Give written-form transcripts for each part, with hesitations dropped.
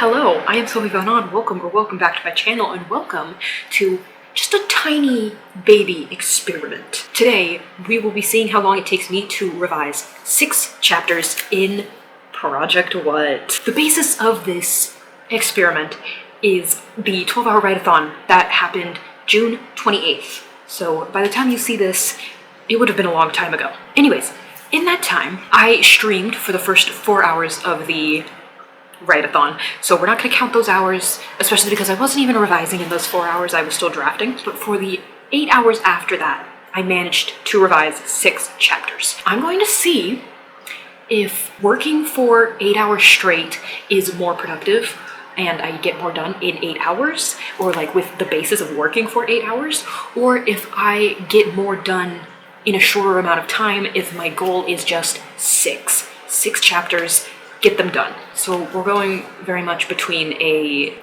Hello, I am Sophie. Welcome back to my channel, and welcome to just a tiny baby experiment. Today, we will be seeing how long it takes me to revise 6 chapters in Project What. The basis of this experiment is the 12-hour write-a-thon that happened June 28th. So by the time you see this, it would have been a long time ago. Anyways, in that time, I streamed for the first 4 hours of the write-a-thon, so we're not going to count those hours, especially because I wasn't even revising in those 4 hours. I was still drafting. But for the 8 hours after that, I managed to revise 6 chapters. I'm going to see if working for 8 hours straight is more productive and I get more done in 8 hours, or like with the basis of working for 8 hours, or if I get more done in a shorter amount of time if my goal is just 6 chapters, get them done. So we're going very much between a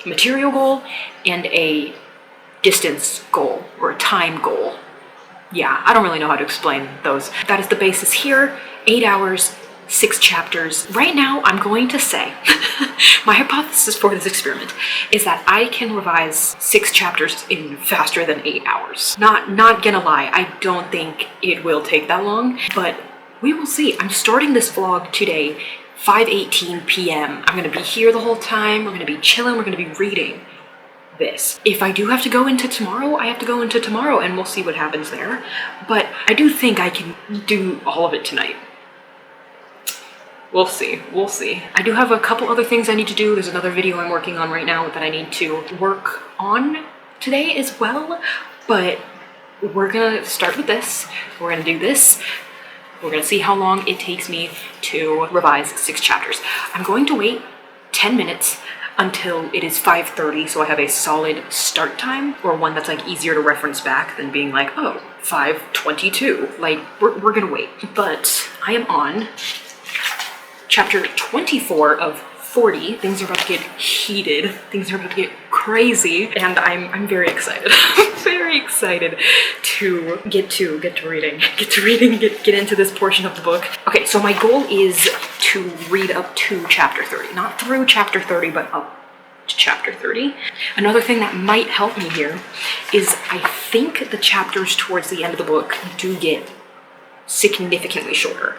material goal and a distance goal, or a time goal. Yeah, I don't really know how to explain those. That is the basis here. 8 hours, 6 chapters. Right now, I'm going to say, my hypothesis for this experiment is that I can revise 6 chapters in faster than 8 hours. Not gonna lie, I don't think it will take that long, but we will see. I'm starting this vlog today, 5:18 p.m. I'm gonna be here the whole time. We're gonna be chilling. We're gonna be reading this. If I do have to go into tomorrow, I have to go into tomorrow, and we'll see what happens there. But I do think I can do all of it tonight. We'll see. We'll see. I do have a couple other things I need to do. There's another video I'm working on right now that I need to work on today as well. But we're gonna start with this. We're gonna do this. We're gonna see how long it takes me to revise 6 chapters. I'm going to wait 10 minutes until it is 5:30, so I have a solid start time, or one that's like easier to reference back than being like, oh, 5:22. Like, we're gonna wait. But I am on chapter 24 of 40. Things are about to get heated. Things are about to get crazy, and I'm very excited. I'm very excited to get to reading, get into this portion of the book. Okay, so my goal is to read up to chapter 30. Not through chapter 30, but up to chapter 30. Another thing that might help me here is I think the chapters towards the end of the book do get significantly shorter.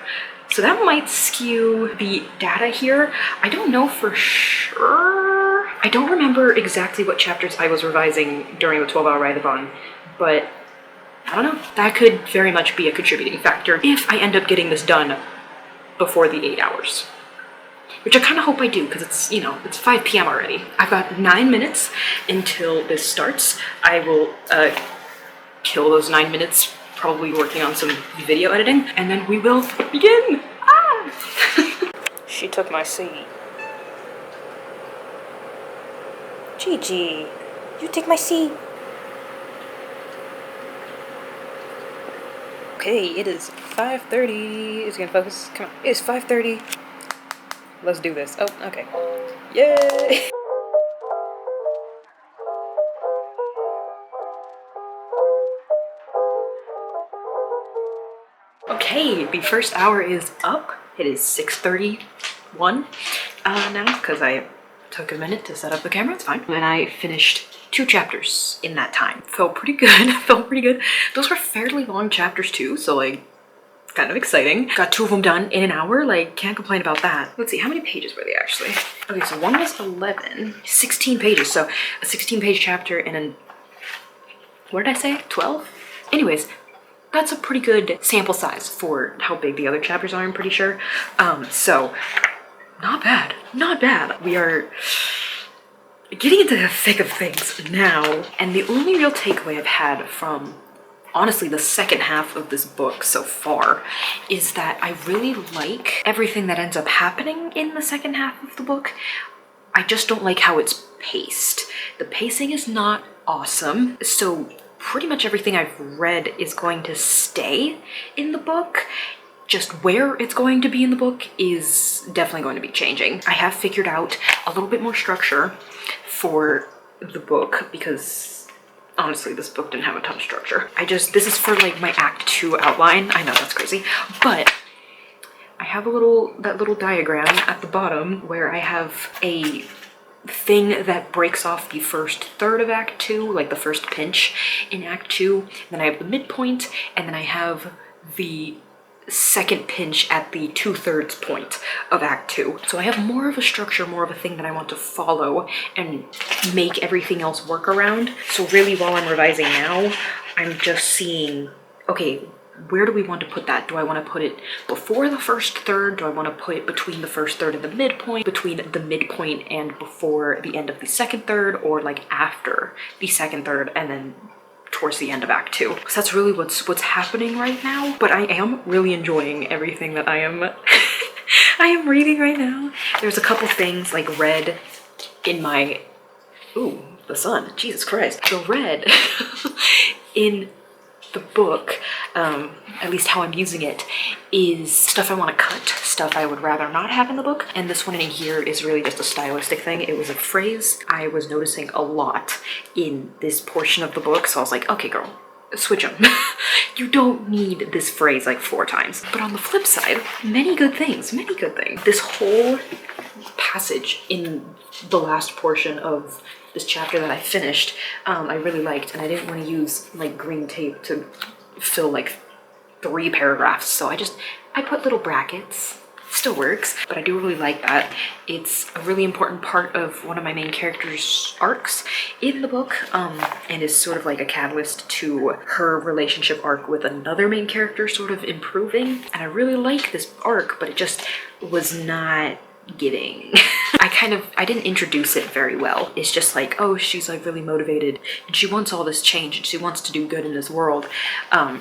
So that might skew the data here. I don't know for sure. I don't remember exactly what chapters I was revising during the 12-hour write-a-thon, but I don't know. That could very much be a contributing factor if I end up getting this done before the 8 hours. Which I kind of hope I do, because it's, it's 5 p.m. already. I've got 9 minutes until this starts. I will kill those 9 minutes probably working on some video editing, and then we will begin. She took my seat. Gigi, you take my seat. Okay, it is 5:30. Is it gonna focus? Come on, it's 5:30. Let's do this. Oh, okay. Yay! Okay, the first hour is up. It is 6:31 now, because I took a minute to set up the camera. It's fine. And I finished 2 chapters in that time. Felt pretty good. Felt pretty good. Those were fairly long chapters too, so like, kind of exciting. Got 2 of them done in an hour. Like, can't complain about that. Let's see, how many pages were they actually? Okay, so one was 11, 16 pages. So a 16-page chapter and an, what did I say? 12? Anyways, that's a pretty good sample size for how big the other chapters are, I'm pretty sure. So, not bad. Not bad. We are getting into the thick of things now. And the only real takeaway I've had from, honestly, the second half of this book so far is that I really like everything that ends up happening in the second half of the book. I just don't like how it's paced. The pacing is not awesome, so pretty much everything I've read is going to stay in the book. Just where it's going to be in the book is definitely going to be changing. I have figured out a little bit more structure for the book because honestly, this book didn't have a ton of structure. This is for like my Act 2 outline. I know that's crazy, but I have that little diagram at the bottom where I have a thing that breaks off the first third of Act 2, like the first pinch in Act 2. Then I have the midpoint, and then I have the second pinch at the 2/3 point of Act 2. So I have more of a structure, more of a thing that I want to follow and make everything else work around. So really, while I'm revising now, I'm just seeing, okay, where do we want to put that? Do I want to put it before the first third? Do I want to put it between the first third and the midpoint? Between the midpoint and before the end of the second third? Or like after the second third and then towards the end of Act 2? Because that's really what's happening right now. But I am really enjoying everything that I am I am reading right now. There's a couple things like red in my, ooh, the sun, Jesus Christ. The red in the book, at least how I'm using it, is stuff I want to cut, stuff I would rather not have in the book. And this one in here is really just a stylistic thing. It was a phrase I was noticing a lot in this portion of the book. So I was like, okay, girl, switch them. You don't need this phrase like 4 times. But on the flip side, many good things, many good things. This whole passage in the last portion of this chapter that I finished, I really liked, and I didn't want to use like green tape to fill like 3 paragraphs, so I put little brackets. Still works, but I do really like that. It's a really important part of one of my main characters' arcs in the book, and is sort of like a catalyst to her relationship arc with another main character sort of improving. And I really like this arc, but it just was not giving. I didn't introduce it very well. It's just like, oh, she's like really motivated and she wants all this change and she wants to do good in this world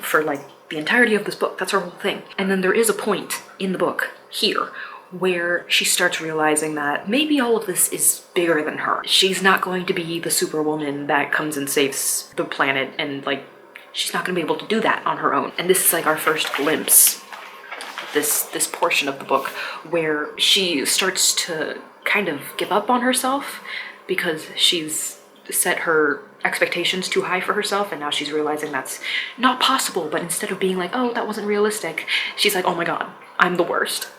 for like the entirety of this book. That's her whole thing. And then there is a point in the book here where she starts realizing that maybe all of this is bigger than her. She's not going to be the superwoman that comes and saves the planet, and like she's not going to be able to do that on her own. And this is like our first glimpse, this portion of the book where she starts to kind of give up on herself because she's set her expectations too high for herself, and now she's realizing that's not possible. But instead of being like, oh, that wasn't realistic, she's like, oh my god, I'm the worst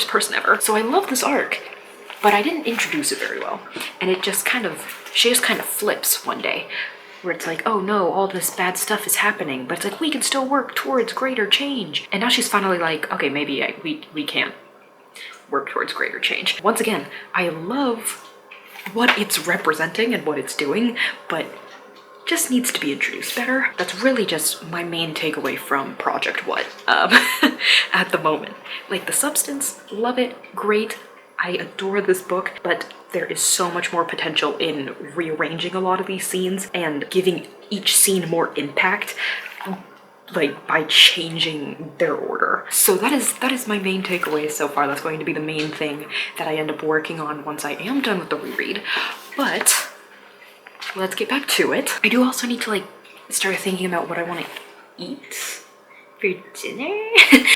person ever. So I love this arc, but I didn't introduce it very well, and she just kind of flips one day where it's like, oh no, all this bad stuff is happening, but it's like, we can still work towards greater change. And now she's finally like, okay, maybe we can work towards greater change. Once again, I love what it's representing and what it's doing, but just needs to be introduced better. That's really just my main takeaway from Project What at the moment. Like the substance, love it, great. I adore this book, but there is so much more potential in rearranging a lot of these scenes and giving each scene more impact, like by changing their order. So that is my main takeaway so far. That's going to be the main thing that I end up working on once I am done with the reread. But let's get back to it. I do also need to like start thinking about what I want to eat for dinner.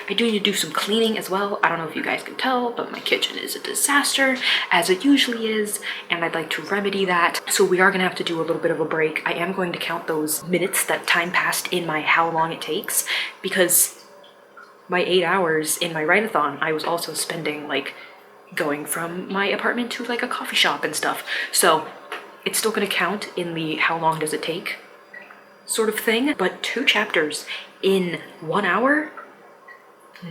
I do need to do some cleaning as well. I don't know if you guys can tell, but my kitchen is a disaster, as it usually is, and I'd like to remedy that. So we are gonna have to do a little bit of a break. I am going to count those minutes that time passed in my how long it takes, because my 8 hours in my write-a-thon, I was also spending like going from my apartment to like a coffee shop and stuff. So it's still gonna count in the how long does it take sort of thing, but 2 chapters in 1 hour,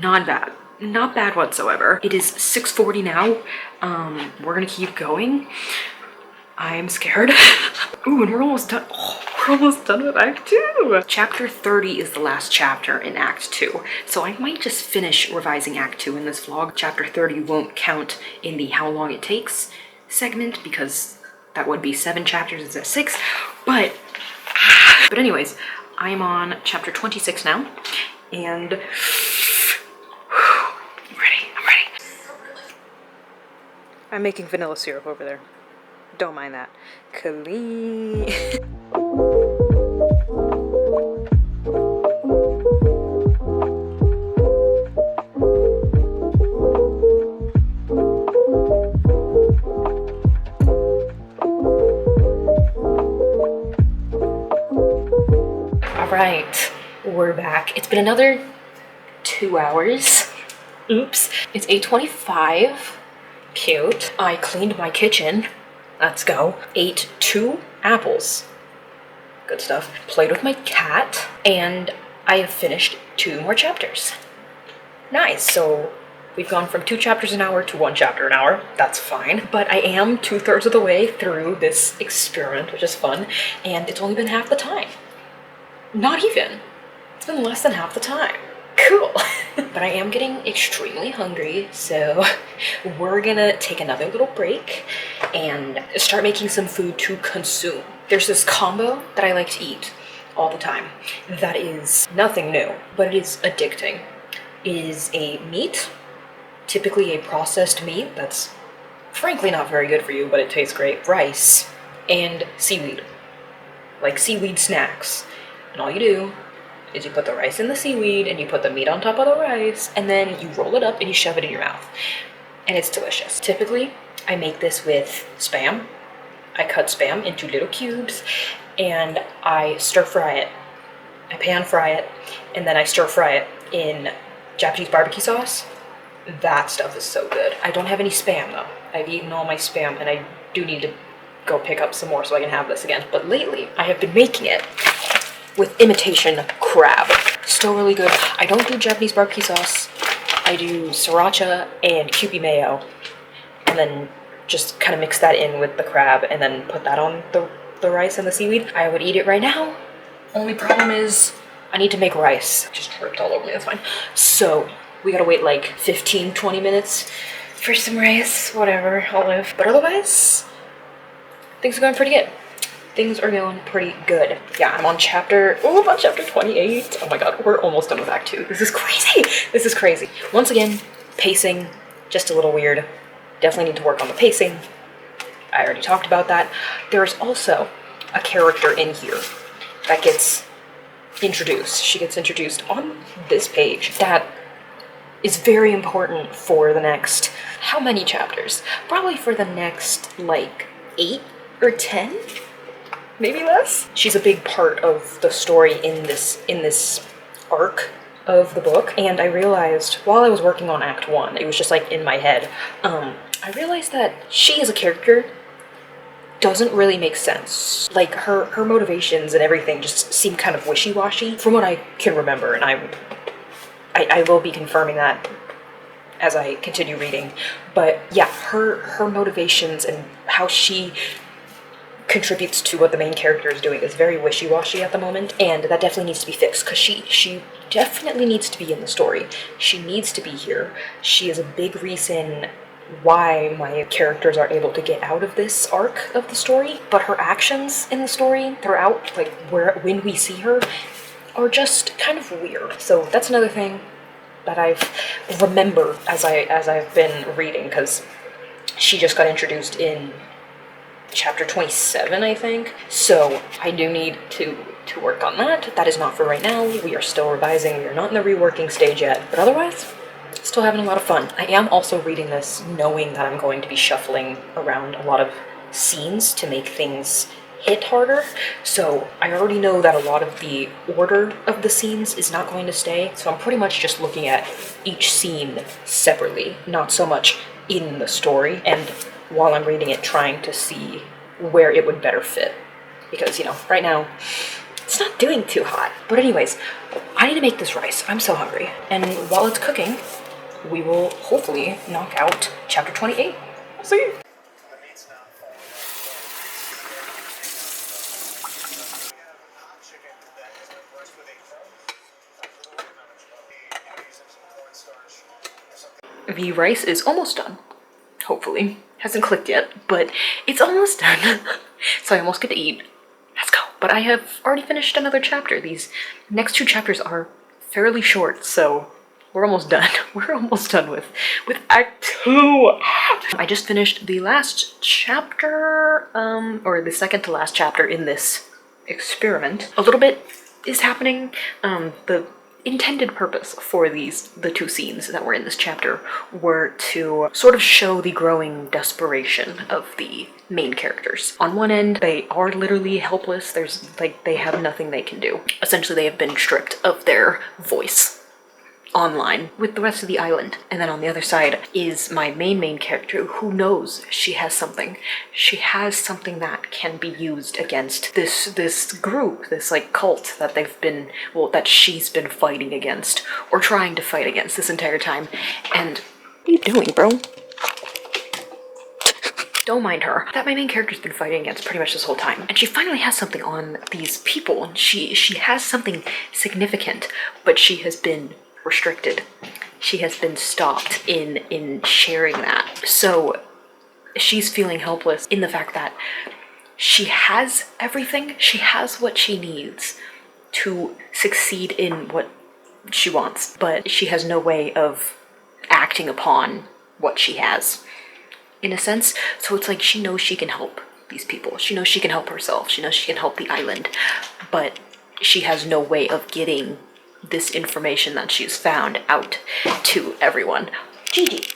not bad whatsoever. It is 6:40 now. We're gonna keep going. I am scared. Ooh, and we're almost done. Oh, we're almost done with Act 2. Chapter 30 is the last chapter in Act 2, so I might just finish revising Act 2 in this vlog. Chapter 30 won't count in the how long it takes segment because that would be 7 chapters instead of 6, but anyways, I'm on chapter 26 now, and I'm ready. I'm making vanilla syrup over there. Don't mind that. Clean. Right, we're back. It's been another 2 hours Oops. It's 8:25. Cute. I cleaned my kitchen. Let's go. Ate 2 apples. Good stuff. Played with my cat. And I have finished 2 more chapters. Nice. So we've gone from 2 chapters an hour to 1 chapter an hour. That's fine. But I am 2/3 of the way through this experiment, which is fun. And it's only been half the time. Not even. It's been less than half the time. Cool. But I am getting extremely hungry, so we're gonna take another little break and start making some food to consume. There's this combo that I like to eat all the time that is nothing new, but it is addicting. It is a meat, typically a processed meat that's frankly not very good for you, but it tastes great, rice, and seaweed. Like seaweed snacks. And all you do is you put the rice in the seaweed and you put the meat on top of the rice and then you roll it up and you shove it in your mouth. And it's delicious. Typically, I make this with Spam. I cut Spam into little cubes and I stir fry it. I pan fry it and then I stir fry it in Japanese barbecue sauce. That stuff is so good. I don't have any Spam though. I've eaten all my Spam and I do need to go pick up some more so I can have this again. But lately, I have been making it with imitation crab. Still really good. I don't do Japanese barbecue sauce. I do sriracha and Kewpie mayo. And then just kind of mix that in with the crab and then put that on the rice and the seaweed. I would eat it right now. Only problem is I need to make rice. Just dripped all over me, that's fine. So we gotta wait like 15-20 minutes for some rice. Whatever, I'll live. But otherwise, things are going pretty good. Things are going pretty good. Yeah, I'm on chapter 28. Oh my god, we're almost done with Act 2. This is crazy. This is crazy. Once again, pacing, just a little weird. Definitely need to work on the pacing. I already talked about that. There's also a character in here that gets introduced. She gets introduced on this page that is very important for the next, how many chapters? Probably for the next, like, 8 or 10? Maybe less. She's a big part of the story in this arc of the book, and I realized while I was working on Act 1, it was just like in my head, I realized that she as a character doesn't really make sense. Like her motivations and everything just seem kind of wishy-washy from what I can remember, and I will be confirming that as I continue reading. But yeah, her motivations and how she contributes to what the main character is doing is very wishy-washy at the moment, and that definitely needs to be fixed because she definitely needs to be in the story. She needs to be here. She is a big reason why my characters are able to get out of this arc of the story, but her actions in the story throughout, like when we see her, are just kind of weird. So that's another thing that I've remembered as I've been reading, because she just got introduced in chapter 27, I think. So I do need to work on that. That is not for right now. We are still revising. We are not in the reworking stage yet. But otherwise, still having a lot of fun. I am also reading this knowing that I'm going to be shuffling around a lot of scenes to make things hit harder. So I already know that a lot of the order of the scenes is not going to stay. So I'm pretty much just looking at each scene separately, not so much in the story. And while I'm reading it, trying to see where it would better fit. Because, you know, right now, it's not doing too hot. But anyways, I need to make this rice. I'm so hungry. And while it's cooking, we will hopefully knock out chapter 28. We'll see. The rice is almost done, hopefully. Hasn't clicked yet, but it's almost done. So I almost get to eat. Let's go. But I have already finished another chapter. These next 2 chapters are fairly short, so we're almost done. We're almost done with Act 2. I just finished the last chapter, or the second to last chapter in this experiment. A little bit is happening. The intended purpose for the 2 scenes that were in this chapter were to sort of show the growing desperation of the main characters. On one end, they are literally helpless. They have nothing they can do. Essentially, they have been stripped of their voice. online with the rest of the island. And then on the other side is my main character, who knows she has something. She has something that can be used against this group, this like cult that they've been, well, that she's been fighting against, or trying to fight against this entire time. And what are you doing, bro? Don't mind her. That my main character's been fighting against pretty much this whole time. And she finally has something on these people, and she has something significant, but she has been restricted. She has been stopped in sharing that. So she's feeling helpless in the fact that she has everything. She has what she needs to succeed in what she wants, but she has no way of acting upon what she has, in a sense. So it's like she knows she can help these people. She knows she can help herself. She knows she can help the island, but she has no way of getting this information that she's found out to everyone. Gigi,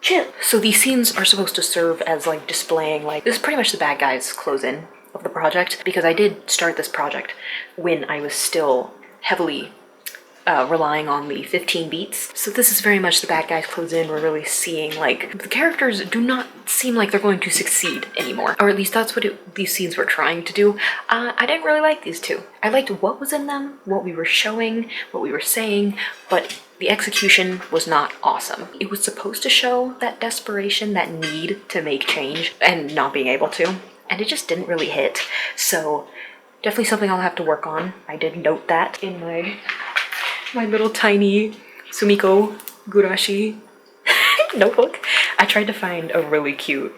chill. So these scenes are supposed to serve as like displaying, like, this is pretty much the bad guys close in of the project, because I did start this project when I was still heavily relying on the 15 beats. So this is very much the bad guys close in. We're really seeing, like, the characters do not seem like they're going to succeed anymore. Or at least that's what these scenes were trying to do. I didn't really like these two. I liked what was in them, what we were showing, what we were saying, but the execution was not awesome. It was supposed to show that desperation, that need to make change, and not being able to. And it just didn't really hit. So definitely something I'll have to work on. I did note that in my little tiny Sumiko Gurashi notebook. I tried to find a really cute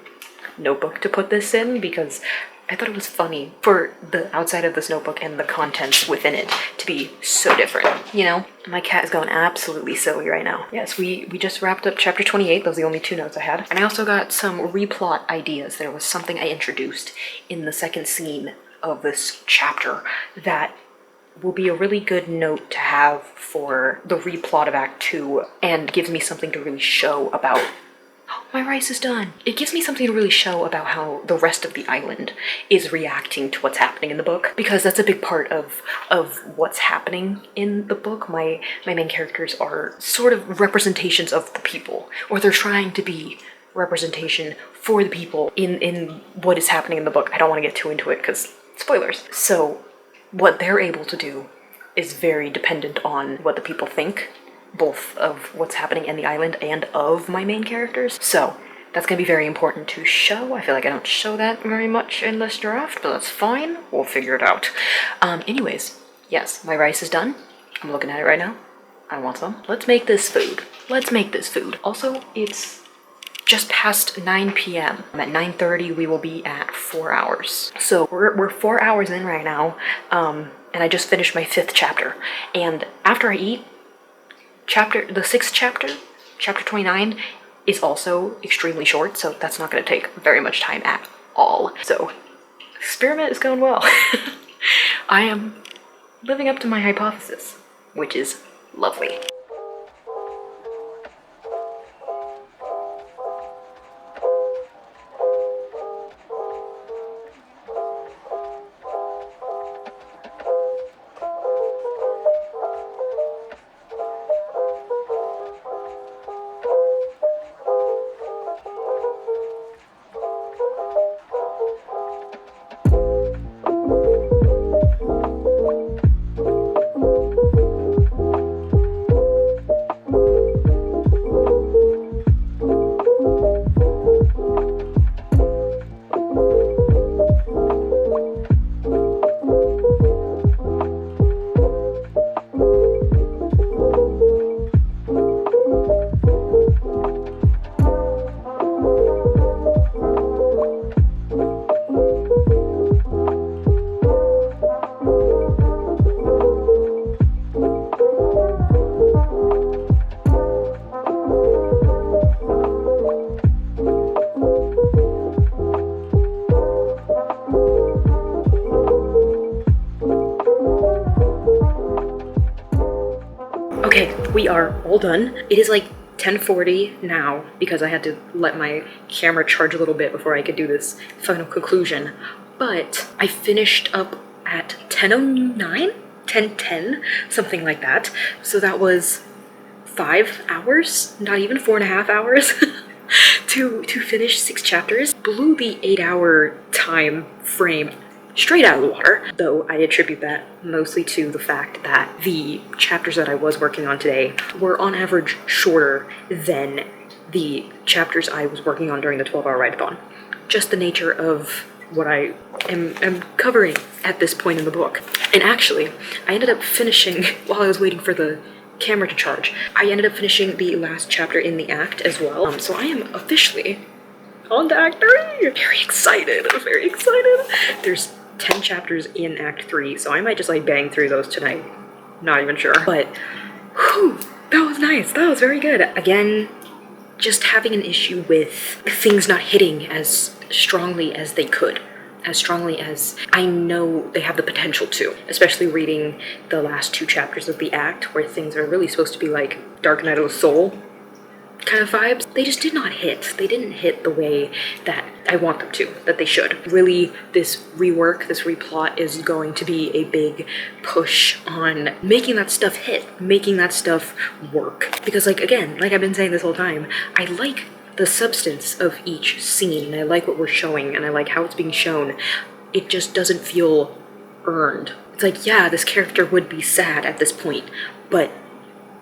notebook to put this in because I thought it was funny for the outside of this notebook and the contents within it to be so different, you know? My cat is going absolutely silly right now. Yes, we just wrapped up chapter 28. Those are the only 2 notes I had. And I also got some replot ideas. There was something I introduced in the second scene of this chapter that will be a really good note to have for the replot of Act 2, and gives me something to really show about. Oh, my rice is done. It gives me something to really show about how the rest of the island is reacting to what's happening in the book, because that's a big part of what's happening in the book. My main characters are sort of representations of the people, or they're trying to be representation for the people in what is happening in the book. I don't want to get too into it because spoilers. So what they're able to do is very dependent on what the people think, both of what's happening in the island and of my main characters. So that's gonna be very important to show. I feel like I don't show that very much in this draft, but that's fine. We'll figure it out. Anyways, yes, my rice is done. I'm looking at it right now. I want some. Let's make this food. Let's make this food. Also, it's just past 9 p.m. At 9:30, we will be at 4 hours. So we're 4 hours in right now, and I just finished my 5th chapter. And after I eat, the 6th chapter, chapter 29, is also extremely short, so that's not going to take very much time at all. So, experiment is going well. I am living up to my hypothesis, which is lovely. Okay, we are all done. It is like 10:40 now because I had to let my camera charge a little bit before I could do this final conclusion. But I finished up at 10:09 10:10, something like that. So that was 5 hours, not even 4.5 hours, to finish 6 chapters. Blew the 8-hour time frame straight out of the water, though I attribute that mostly to the fact that the chapters that I was working on today were on average shorter than the chapters I was working on during the 12-hour write-a-thon. Just the nature of what I am covering at this point in the book. And actually, I ended up finishing, while I was waiting for the camera to charge, I ended up finishing the last chapter in the act as well. So I am officially on to Act 3! Very excited, very excited. There's 10 chapters in Act 3, so I might just like bang through those tonight. Not even sure. But, whew, that was nice, that was very good. Again, just having an issue with things not hitting as strongly as they could. As strongly as I know they have the potential to, especially reading the last 2 chapters of the act where things are really supposed to be like Dark Night of the Soul kind of vibes. They just did not hit. They didn't hit the way that I want them to, that they should. Really, this rework, this replot is going to be a big push on making that stuff hit, making that stuff work. Because like, again, like I've been saying this whole time, I like the substance of each scene, and I like what we're showing, and I like how it's being shown. It just doesn't feel earned. It's like, yeah, this character would be sad at this point, but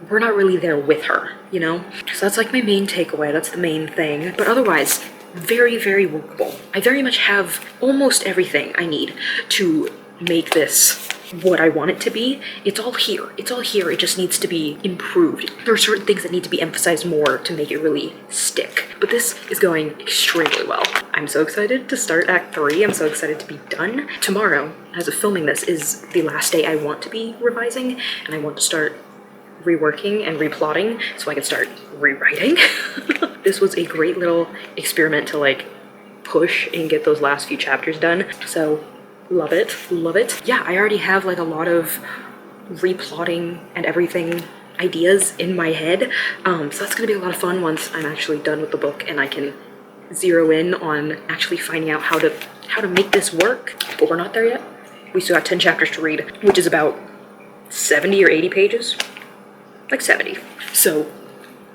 we're not really there with her, you know? So that's like my main takeaway, that's the main thing. But otherwise, very, very workable. I very much have almost everything I need to make this what I want it to be. It's all here. It's all here. It just needs to be improved. There are certain things that need to be emphasized more to make it really stick. But this is going extremely well. I'm so excited to start Act 3. I'm so excited to be done. Tomorrow, as of filming this, is the last day I want to be revising, and I want to start reworking and replotting so I can start rewriting. This was a great little experiment to like push and get those last few chapters done. So love it, love it. Yeah, I already have like a lot of replotting and everything ideas in my head. So that's gonna be a lot of fun once I'm actually done with the book and I can zero in on actually finding out how to make this work. But we're not there yet. We still got 10 chapters to read, which is about 70 or 80 pages. Like 70. So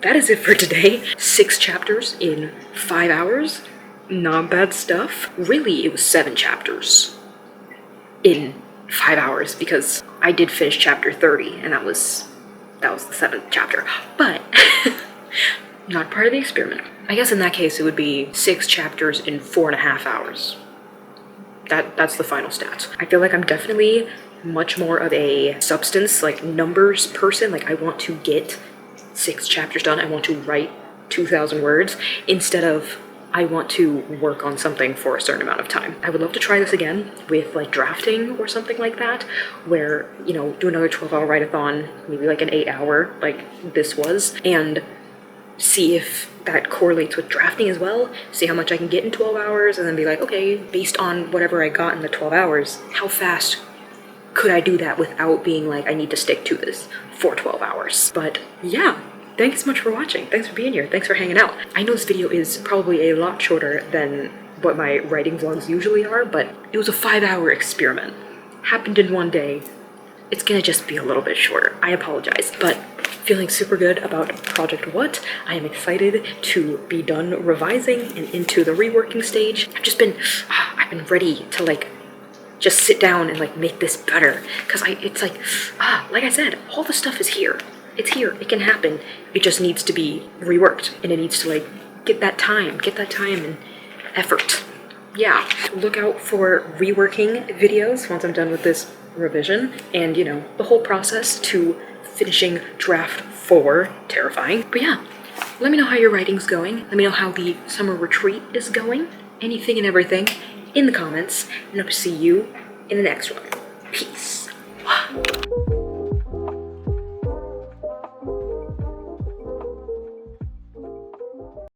that is it for today. 6 chapters in 5 hours. Not bad stuff. Really, it was 7 chapters in 5 hours because I did finish chapter 30 and that was the 7th chapter. But not part of the experiment. I guess in that case it would be 6 chapters in 4.5 hours. That's the final stats. I feel like I'm definitely much more of a substance, like numbers person. Like I want to get 6 chapters done. I want to write 2,000 words instead of I want to work on something for a certain amount of time. I would love to try this again with like drafting or something like that, where, you know, do another 12-hour write-a-thon, maybe like an 8-hour like this was, and see if that correlates with drafting as well, see how much I can get in 12 hours, and then be like, okay, based on whatever I got in the 12 hours, how fast could I do that without being like, I need to stick to this for 12 hours. But yeah, thanks so much for watching. Thanks for being here. Thanks for hanging out. I know this video is probably a lot shorter than what my writing vlogs usually are, but it was a 5-hour experiment. Happened in one day. It's gonna just be a little bit shorter. I apologize, but feeling super good about Project What. I am excited to be done revising and into the reworking stage. I've been ready to like just sit down and like make this better, because it's like I said, all the stuff is here. It's here, it can happen. It just needs to be reworked, and it needs to like get that time and effort. Yeah, look out for reworking videos once I'm done with this revision, and you know, the whole process to finishing draft 4. Terrifying. But yeah, let me know how your writing's going. Let me know how the summer retreat is going. Anything and everything in the comments, and I'll see you in the next one. Peace.